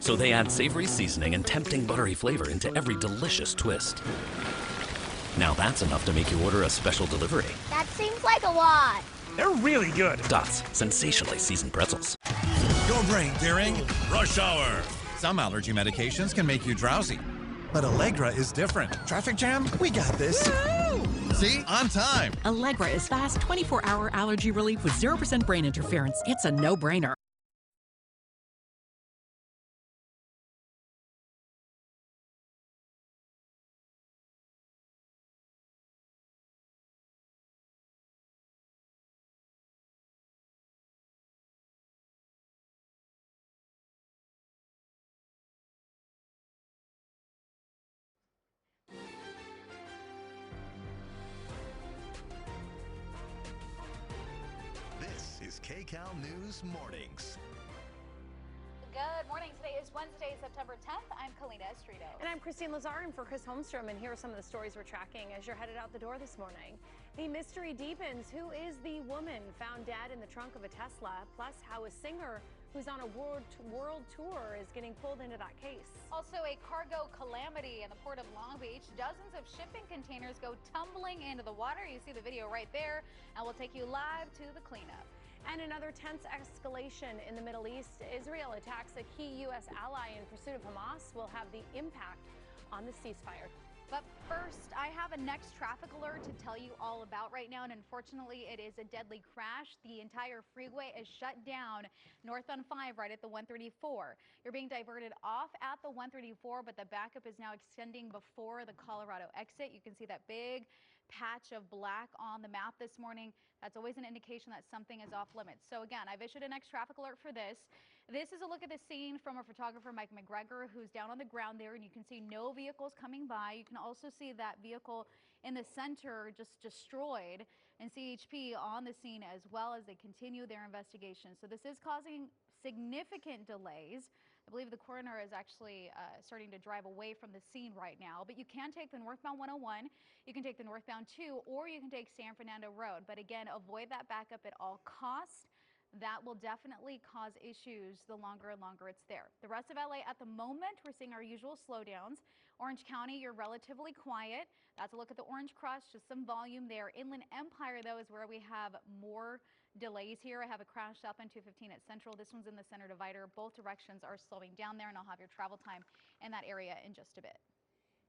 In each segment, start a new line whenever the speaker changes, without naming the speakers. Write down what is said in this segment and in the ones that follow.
So they add savory seasoning and tempting buttery flavor into every delicious twist. Now that's enough to make you order a special delivery.
That seems like a lot.
They're really good.
Dots, sensationally seasoned pretzels.
Your brain during rush hour. Some allergy medications can make you drowsy, but Allegra is different. Traffic jam? We got this. See? On time.
Allegra is fast 24-hour allergy relief with 0% brain interference. It's a no-brainer.
This is Kcal News Mornings.
Good morning. Today is Wednesday, September 10th. I'm Kcal Dt.
And I'm Christine Lazar in for Chris Holmstrom. And here are some of the stories we're tracking as you're headed out the door this morning. The mystery deepens. Who is the woman found dead in the trunk of a Tesla? Plus, how a singer who's on a world tour is getting pulled into that case.
Also, a cargo calamity in the port of Long Beach. Dozens of shipping containers go tumbling into the water. You see the video right there, and we'll take you live to the cleanup.
And another tense escalation in the Middle East. Israel attacks a key U.S. ally in pursuit of Hamas will have the impact on the ceasefire.
But first, I have a next traffic alert to tell you all about right now, and unfortunately, it is a deadly crash. The entire freeway is shut down north on 5 right at the 134. You're being diverted off at the 134, but the backup is now extending before the Colorado exit. You can see that big patch of black on the map this morning. That's always an indication that something is off limits. So again, I've issued an next traffic alert for this. This is a look at the scene from our photographer, Mike McGregor, who's down on the ground there, and you can see no vehicles coming by. You can also see that vehicle in the center just destroyed, and CHP on the scene as well as they continue their investigation. So this is causing significant delays. I believe the coroner is actually starting to drive away from the scene right now, but you can take the northbound 101, you can take the northbound 2, or you can take San Fernando Road. But again, avoid that backup at all costs. That will definitely cause issues the longer and longer it's there. The rest of LA at the moment, we're seeing our usual slowdowns. Orange County, you're relatively quiet. That's a look at the Orange Cross, just some volume there. Inland Empire, though, is where we have more delays here. I have a crash south on 215 at Central. This one's in the center divider. Both directions are slowing down there, and I'll have your travel time in that area in just a bit.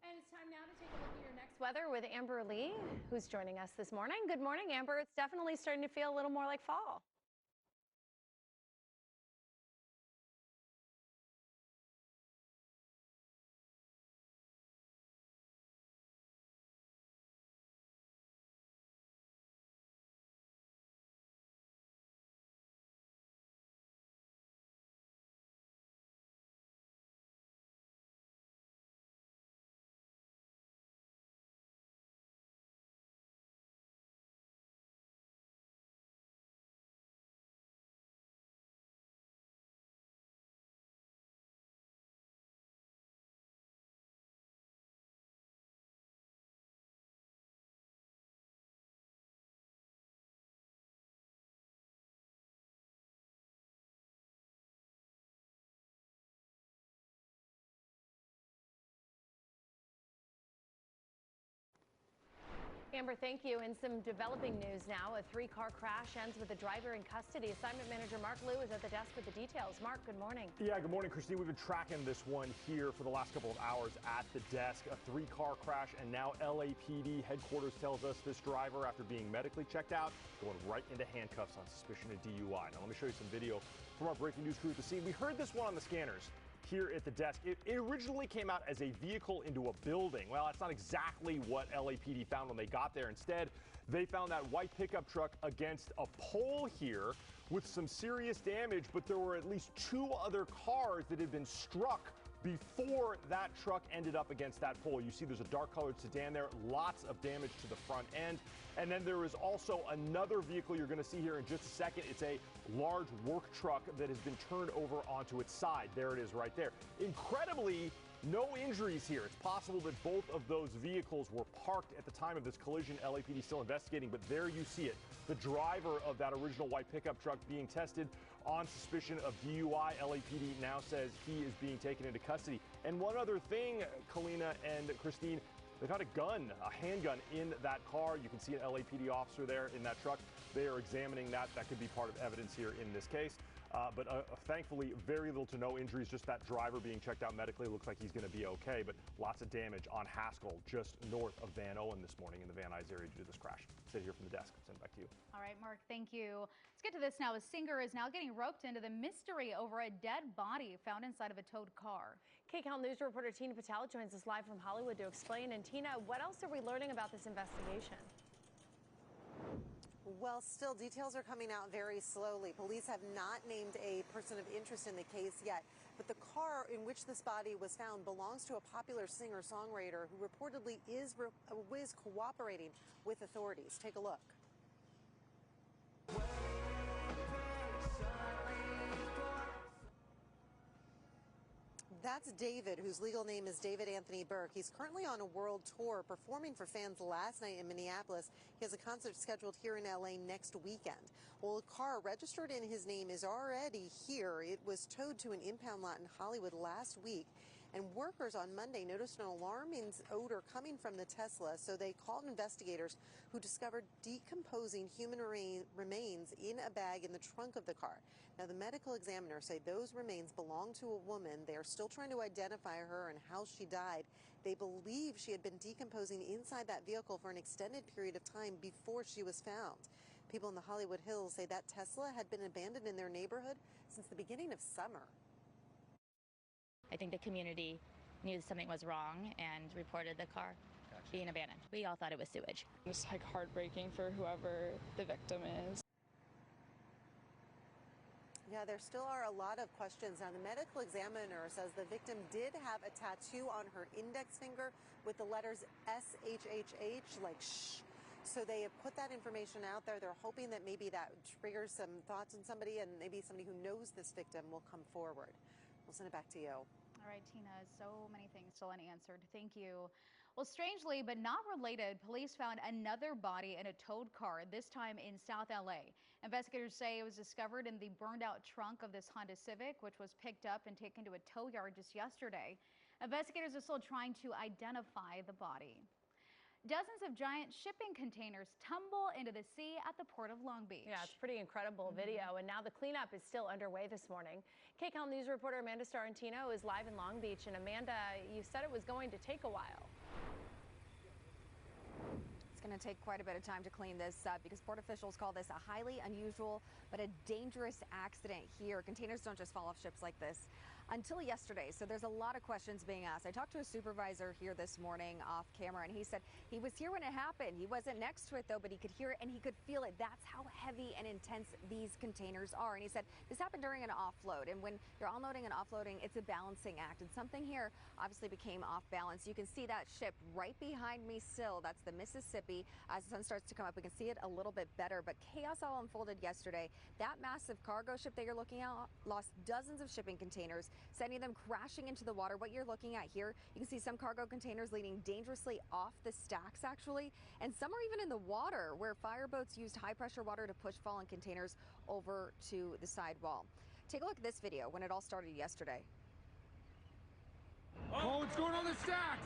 And it's time now to take a look at your next weather with Amber Lee, who's joining us this morning. Good morning, Amber. It's definitely starting to feel a little more like fall. Amber, thank you. And some developing news now. A 3-car crash ends with the driver in custody. Assignment manager Mark Liu is at the desk with the details. Mark, good morning.
Yeah, good morning, Christine. We've been tracking this one here for the last couple of hours at the desk. A 3-car crash, and now LAPD headquarters tells us this driver, after being medically checked out, going right into handcuffs on suspicion of DUI. Now, let me show you some video from our breaking news crew at the scene. We heard this one on the scanners here at the desk. It originally came out as a vehicle into a building. Well, that's not exactly what LAPD found when they got there. Instead, they found that white pickup truck against a pole here with some serious damage, but there were at least 2 other cars that had been struck before that truck ended up against that pole. You see there's a dark-colored sedan there, lots of damage to the front end. And then there is also another vehicle you're going to see here in just a second. It's a large work truck that has been turned over onto its side. There it is right there. Incredibly, no injuries here. It's possible that both of those vehicles were parked at the time of this collision. LAPD still investigating, but there you see it. The driver of that original white pickup truck being tested on suspicion of DUI. LAPD now says he is being taken into custody. And one other thing, Kalina and Christine, they found a gun, a handgun in that car. You can see an LAPD officer there in that truck. They are examining that. That could be part of evidence here in this case. But thankfully, very little to no injuries, just that driver being checked out medically. Looks like he's going to be okay, but lots of damage on Haskell, just north of Van Owen this morning in the Van Nuys area due to this crash. Sit here from the desk. Send it back to you.
All right, Mark, thank you. Let's get to this now. A singer is now getting roped into the mystery over a dead body found inside of a towed car.
Kcal News reporter Tina Patel joins us live from Hollywood to explain. And Tina, what else are we learning about this investigation?
Well, still, details are coming out very slowly. Police have not named a person of interest in the case yet, but the car in which this body was found belongs to a popular singer-songwriter who reportedly is cooperating with authorities. Take a look. That's David, whose legal name is David Anthony Burke. He's currently on a world tour performing for fans last night in Minneapolis. He has a concert scheduled here in LA next weekend. Well, a car registered in his name is already here. It was towed to an impound lot in Hollywood last week. And workers on Monday noticed an alarming odor coming from the Tesla, so they called investigators who discovered decomposing human remains in a bag in the trunk of the car. Now, the medical examiners say those remains belong to a woman. They are still trying to identify her and how she died. They believe she had been decomposing inside that vehicle for an extended period of time before she was found. People in the Hollywood Hills say that Tesla had been abandoned in their neighborhood since the beginning of summer.
I think the community knew something was wrong and reported the car being abandoned. We all thought it was sewage.
It's like heartbreaking for whoever the victim is.
Yeah, there still are a lot of questions. Now, the medical examiner says the victim did have a tattoo on her index finger with the letters SHHH, like shh. So they have put that information out there. They're hoping that maybe that triggers some thoughts in somebody, and maybe somebody who knows this victim will come forward. We'll send it back to you.
All right, Tina, so many things still unanswered. Thank you. Well, strangely, but not related, police found another body in a towed car, this time in South LA. Investigators say it was discovered in the burned out trunk of this Honda Civic, which was picked up and taken to a tow yard just yesterday. Investigators are still trying to identify the body. Dozens of giant shipping containers tumble into the sea at the Port of Long Beach.
Yeah, it's pretty incredible video. And now the cleanup is still underway this morning. Kcal News reporter Amanda Starantino is live in Long Beach. And Amanda, you said it was going to take a while.
It's going to take quite a bit of time to clean this up because port officials call this a highly unusual but a dangerous accident here. Containers don't just fall off ships like this until yesterday, so there's a lot of questions being asked. I talked to a supervisor here this morning off camera, and he said he was here when it happened. He wasn't next to it, though, but he could hear it and he could feel it. That's how heavy and intense these containers are. And he said this happened during an offload, and when you're unloading and offloading, it's a balancing act, and something here obviously became off balance. You can see that ship right behind me still. That's the Mississippi. As the sun starts to come up, we can see it a little bit better, but chaos all unfolded yesterday. That massive cargo ship that you're looking at lost dozens of shipping containers, sending them crashing into the water. What you're looking at here, you can see some cargo containers leaning dangerously off the stacks, actually, and some are even in the water, where fireboats used high-pressure water to push fallen containers over to the sidewall. Take a look at this video when it all started yesterday.
Oh, what's going on the stacks?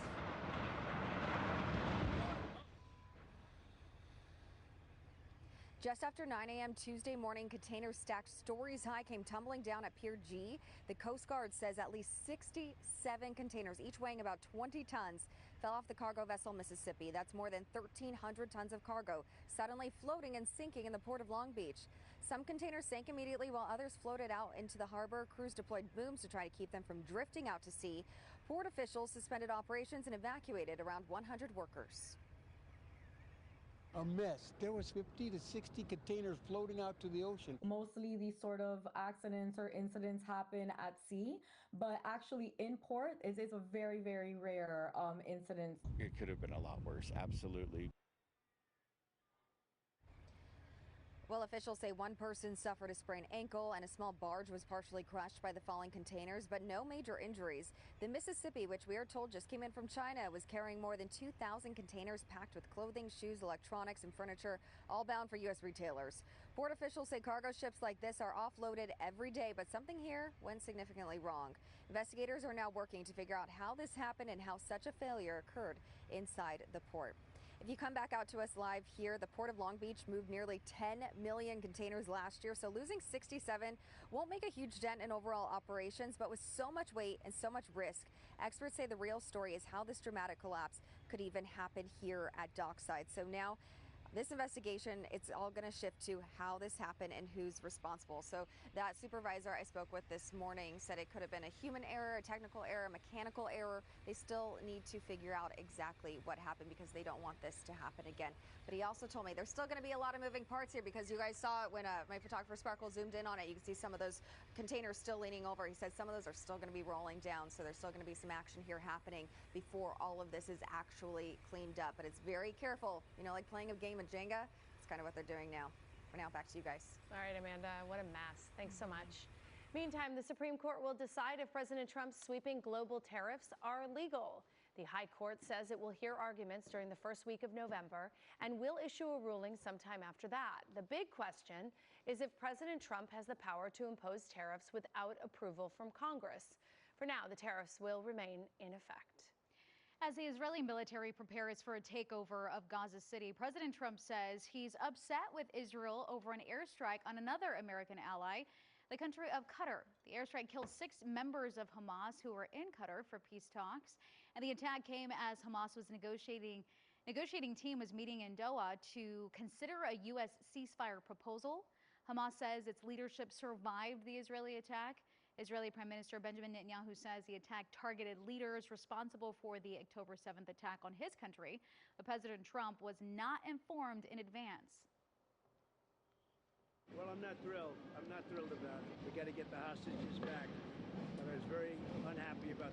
Just after 9 a.m. Tuesday morning, containers stacked stories high came tumbling down at Pier G. The Coast Guard says at least 67 containers, each weighing about 20 tons, fell off the cargo vessel Mississippi. That's more than 1,300 tons of cargo suddenly floating and sinking in the Port of Long Beach. Some containers sank immediately while others floated out into the harbor. Crews deployed booms to try to keep them from drifting out to sea. Port officials suspended operations and evacuated around 100 workers.
A mess. There was 50 to 60 containers floating out to the ocean.
Mostly these sort of accidents or incidents happen at sea, but actually in port it's a very, very rare incident.
It could have been a lot worse, absolutely.
Well, officials say one person suffered a sprained ankle and a small barge was partially crushed by the falling containers, but no major injuries. The Mississippi, which we are told just came in from China, was carrying more than 2,000 containers packed with clothing, shoes, electronics, and furniture, all bound for U.S. retailers. Port officials say cargo ships like this are offloaded every day, but something here went significantly wrong. Investigators are now working to figure out how this happened and how such a failure occurred inside the port. If you come back out to us live here, the Port of Long Beach moved nearly 10 million containers last year, so losing 67 won't make a huge dent in overall operations, but with so much weight and so much risk, experts say the real story is how this dramatic collapse could even happen here at dockside. So now, this investigation, it's all going to shift to how this happened and who's responsible. So that supervisor I spoke with this morning said it could have been a human error, a technical error, a mechanical error. They still need to figure out exactly what happened because they don't want this to happen again. But he also told me there's still going to be a lot of moving parts here because you guys saw it when my photographer Sparkle zoomed in on it. You can see some of those containers still leaning over. He said some of those are still going to be rolling down. So there's still going to be some action here happening before all of this is actually cleaned up. But it's very careful, you know, like playing a game of Jenga. It's kind of what they're doing now. For now, back to you guys.
All right, Amanda, what a mess. Thanks so much. Meantime, the Supreme Court will decide if President Trump's sweeping global tariffs are legal. The High Court says it will hear arguments during the first week of November and will issue a ruling sometime after that. The big question is if President Trump has the power to impose tariffs without approval from Congress. For now, the tariffs will remain in effect.
As the Israeli military prepares for a takeover of Gaza City, President Trump says he's upset with Israel over an airstrike on another American ally, the country of Qatar. The airstrike killed 6 members of Hamas who were in Qatar for peace talks, and the attack came as Hamas was negotiating team was meeting in Doha to consider a U.S. ceasefire proposal. Hamas says its leadership survived the Israeli attack. Israeli Prime Minister Benjamin Netanyahu says the attack targeted leaders responsible for the October 7th attack on his country, but President Trump was not informed in advance.
Well, I'm not thrilled. I'm not thrilled about it. We got to get the hostages back. But I was very unhappy about